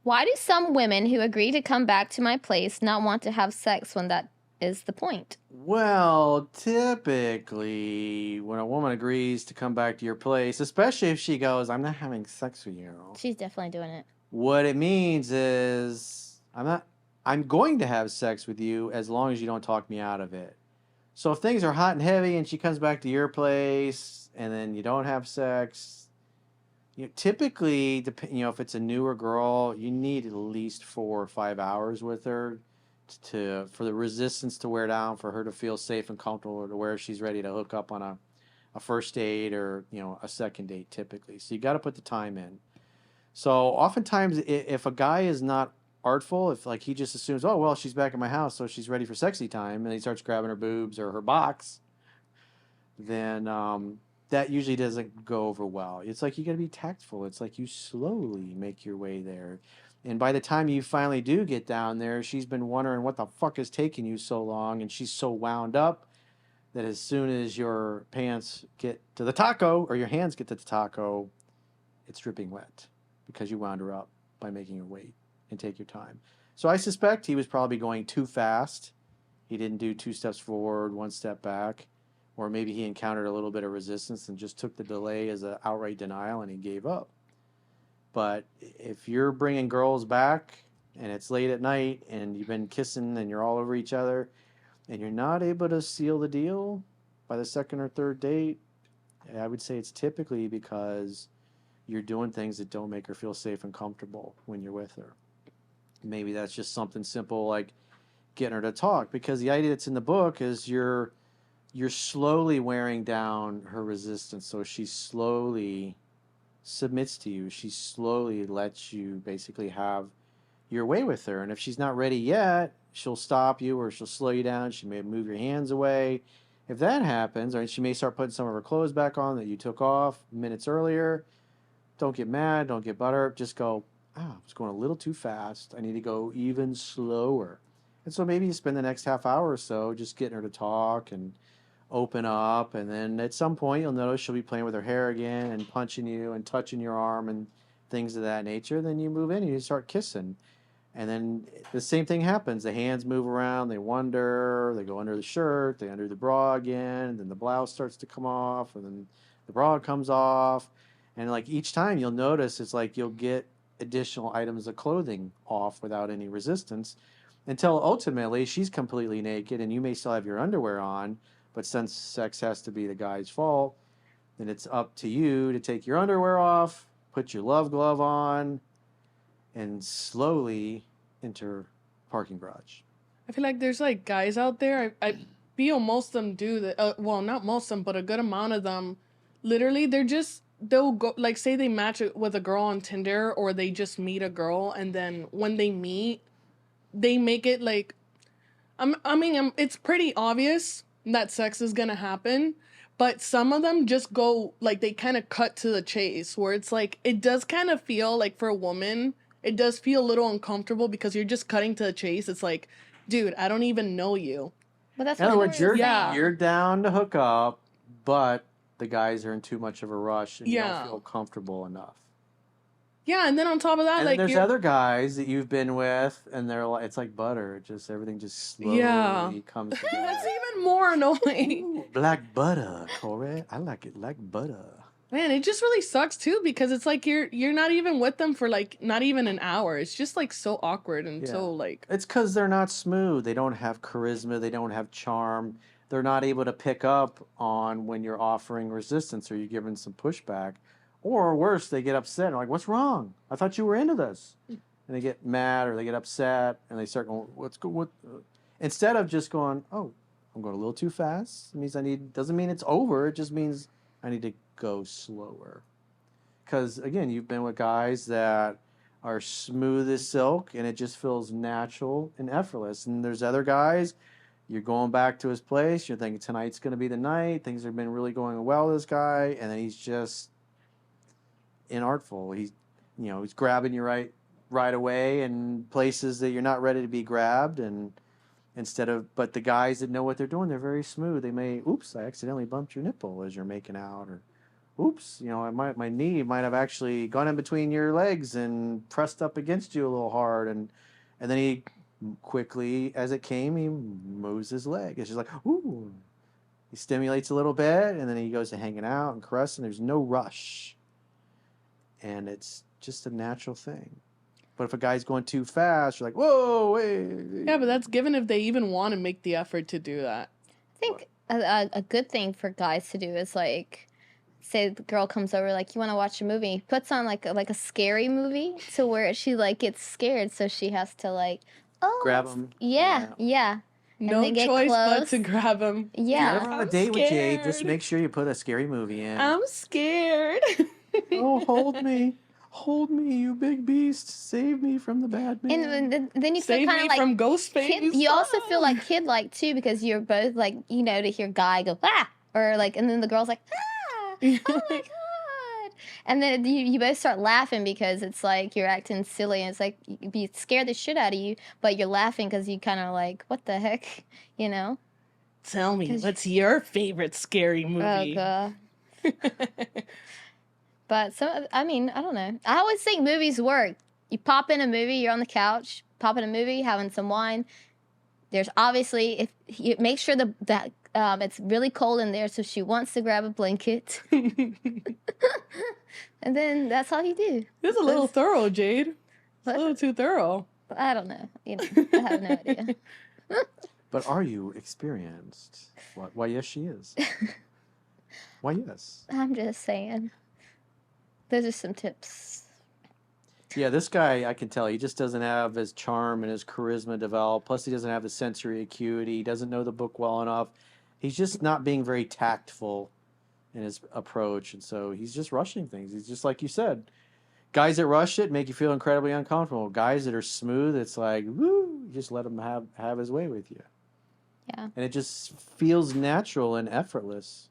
Why do some women who agree to come back to my place not want to have sex when that is the point? Well, typically, when a woman agrees to come back to your place, especially if she goes, I'm not having sex with you, She's definitely doing it. what it means is, I'm going to have sex with you as long as you don't talk me out of it. So if things are hot and heavy and she comes back to your place and then you don't have sex, typically, if it's a newer girl, you need at least 4 or 5 hours with her for the resistance to wear down, for her to feel safe and comfortable to where she's ready to hook up on a first date or a second date typically. So you got to put the time in. So oftentimes, if a guy is not artful, if like he just assumes, oh well, she's back at my house, so she's ready for sexy time, and he starts grabbing her boobs or her box, then that usually doesn't go over well. It's like you got to be tactful. It's like you slowly make your way there. And by the time you finally do get down there, she's been wondering what the fuck is taking you so long, and she's so wound up that as soon as your pants get to the taco or your hands get to the taco, it's dripping wet because you wound her up by making her wait and take your time. So I suspect he was probably going too fast. He didn't do 2 steps forward, 1 step back, or maybe he encountered a little bit of resistance and just took the delay as an outright denial and he gave up. But if you're bringing girls back and it's late at night and you've been kissing and you're all over each other and you're not able to seal the deal by the second or third date, I would say it's typically because you're doing things that don't make her feel safe and comfortable when you're with her. Maybe that's just something simple like getting her to talk, because the idea that's in the book is you're slowly wearing down her resistance, so she slowly submits to you. She slowly lets you basically have your way with her. And if she's not ready yet, she'll stop you or she'll slow you down. She may move your hands away. If that happens, or she may start putting some of her clothes back on that you took off minutes earlier. Don't get mad. Don't get butthurt. Just go, I was going a little too fast. I need to go even slower. And so maybe you spend the next half hour or so just getting her to talk and open up, and then at some point you'll notice she'll be playing with her hair again and punching you and touching your arm and things of that nature. Then you move in and you start kissing, and then the same thing happens. The hands move around, they wander, they go under the shirt, they under the bra again, and then the blouse starts to come off, and then the bra comes off, and like each time you'll notice it's like you'll get additional items of clothing off without any resistance, until ultimately she's completely naked and you may still have your underwear on. But since sex has to be the guy's fault, then it's up to you to take your underwear off, put your love glove on, and slowly enter parking garage. I feel like there's like guys out there. I feel most of them do that. Well, not most of them, but a good amount of them. Literally, they'll go, like, say they match with a girl on Tinder, or they just meet a girl, and then when they meet, they make it like, it's pretty obvious that sex is gonna happen, but some of them just go, like, they kind of cut to the chase, where it's like, it does kind of feel like, for a woman, it does feel a little uncomfortable because you're just cutting to the chase. It's like, dude, I don't even know you. But that's In other what words, you're Yeah. you're down to hook up, but the guys are in too much of a rush and you Yeah. don't feel comfortable enough. Yeah, and then on top of that, And like, there's other guys that you've been with, and they're like, it's like butter. It just everything just slowly Yeah. comes together. That's even more annoying. Ooh, like butter, Corey. I like it like butter. Man, it just really sucks too, because it's like you're not even with them for like not even an hour. It's just like so awkward and so like. It's because they're not smooth. They don't have charisma. They don't have charm. They're not able to pick up on when you're offering resistance or you're giving some pushback. Or worse, they get upset and like, what's wrong? I thought you were into this. And they get mad or they get upset and they start going, what's good? What? Instead of just going, oh, I'm going a little too fast. It means doesn't mean it's over. It just means I need to go slower. Because again, you've been with guys that are smooth as silk and it just feels natural and effortless. And there's other guys, you're going back to his place, you're thinking tonight's going to be the night, things have been really going well with this guy, and then he's just inartful. He's grabbing you right away in places that you're not ready to be grabbed, and but the guys that know what they're doing, they're very smooth. They may, oops, I accidentally bumped your nipple as you're making out, or oops, my knee might have actually gone in between your legs and pressed up against you a little hard, and then he quickly, as it came, he moves his leg. It's just like, ooh. He stimulates a little bit, and then he goes to hanging out and caressing. There's no rush, and it's just a natural thing. But if a guy's going too fast, you're like, whoa, wait. Yeah, but that's given if they even want to make the effort to do that. I think a good thing for guys to do is like, say the girl comes over, like, you want to watch a movie, puts on like a scary movie to where she like gets scared, so she has to like, grab him. Yeah. No then get choice but close. to grab him. If you're Yeah. ever on a I'm date with Jade, just scared. make sure you put a scary movie in. I'm scared. Oh, hold me. Hold me, you big beast. Save me from the bad man. And then you feel Save kind me of like from Ghostface. kid, you also feel like kid-like too, because you're both like, to hear guy go or like, and then the girl's like oh my god, and then you both start laughing because it's like you're acting silly, and it's like you scare the shit out of you, but you're laughing because you kind of like, what the heck, Tell me, what's your favorite scary movie? Oh god. But I don't know. I always think movies work. You pop in a movie, you're on the couch, pop in a movie, having some wine. There's obviously, if you make sure that it's really cold in there, so she wants to grab a blanket, and then that's all you do. This is a little thorough, Jade. It's What? a little too thorough. I don't know. I have no idea. But are you experienced? Why, yes, she is. Why, yes. I'm just saying. Those are some tips. Yeah, this guy, I can tell, he just doesn't have his charm and his charisma developed. Plus, he doesn't have the sensory acuity. He doesn't know the book well enough. He's just not being very tactful in his approach. And so he's just rushing things. He's just like you said. Guys that rush it make you feel incredibly uncomfortable. Guys that are smooth, it's like, woo, you just let him have his way with you. Yeah. And it just feels natural and effortless.